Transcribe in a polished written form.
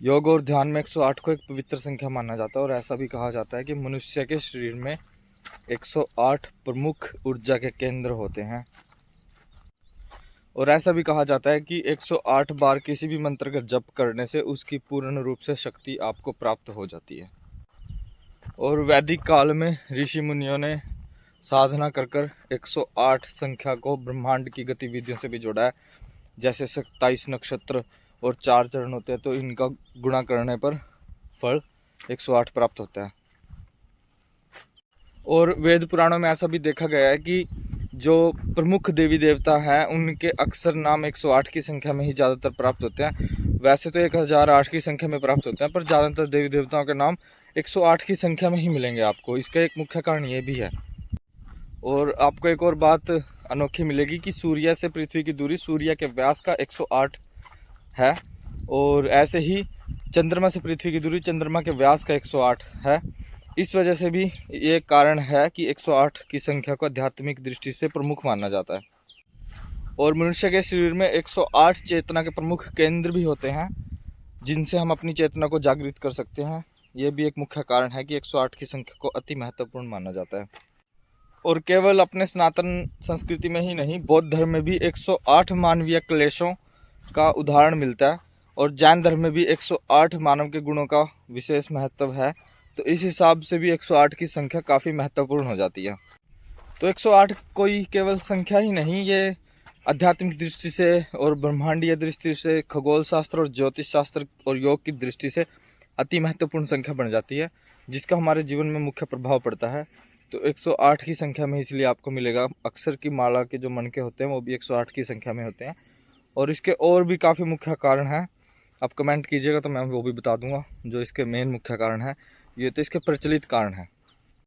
योग और ध्यान में 108 को एक पवित्र संख्या माना जाता है और ऐसा भी कहा जाता है कि मनुष्य के शरीर में 108 प्रमुख ऊर्जा के केंद्र होते हैं। और ऐसा भी कहा जाता है कि 108 बार किसी भी मंत्र का जप करने से उसकी पूर्ण रूप से शक्ति आपको प्राप्त हो जाती है। और वैदिक काल में ऋषि मुनियों ने साधना कर कर 108 संख्या को ब्रह्मांड की गतिविधियों से भी जोड़ा है। जैसे 27 नक्षत्र और 4 चरण होते हैं, तो इनका गुणा करने पर फल 108 प्राप्त होता है। और वेद पुराणों में ऐसा भी देखा गया है कि जो प्रमुख देवी देवता हैं उनके अक्सर नाम 108 की संख्या में ही ज़्यादातर प्राप्त होते हैं। वैसे तो 1008 की संख्या में प्राप्त होते हैं, पर ज़्यादातर देवी देवताओं के नाम 108 की संख्या में ही मिलेंगे आपको। इसका एक मुख्य कारण ये भी है। और आपको एक और बात अनोखी मिलेगी कि सूर्य से पृथ्वी की दूरी सूर्य के व्यास का 108 है, और ऐसे ही चंद्रमा से पृथ्वी की दूरी चंद्रमा के व्यास का 108 है। इस वजह से भी ये कारण है कि 108 की संख्या को आध्यात्मिक दृष्टि से प्रमुख माना जाता है। और मनुष्य के शरीर में 108 चेतना के प्रमुख केंद्र भी होते हैं, जिनसे हम अपनी चेतना को जागृत कर सकते हैं। ये भी एक मुख्य कारण है कि 108 की संख्या को अति महत्वपूर्ण माना जाता है। और केवल अपने सनातन संस्कृति में ही नहीं, बौद्ध धर्म में भी 108 मानवीय क्लेशों का उदाहरण मिलता है। और जैन धर्म में भी 108 मानव के गुणों का विशेष महत्व है। तो इस हिसाब से भी 108 की संख्या काफ़ी महत्वपूर्ण हो जाती है। तो 108 कोई केवल संख्या ही नहीं, ये आध्यात्मिक दृष्टि से और ब्रह्मांडीय दृष्टि से, खगोल शास्त्र और ज्योतिष शास्त्र और योग की दृष्टि से अति महत्वपूर्ण संख्या बन जाती है, जिसका हमारे जीवन में मुख्य प्रभाव पड़ता है। तो 108 की संख्या में इसलिए आपको मिलेगा। अक्षर की माला के जो मनके होते हैं वो भी 108 की संख्या में होते हैं। और इसके और भी काफ़ी मुख्य कारण हैं, आप कमेंट कीजिएगा तो मैं वो भी बता दूंगा जो इसके मेन मुख्य कारण है। ये तो इसके प्रचलित कारण हैं।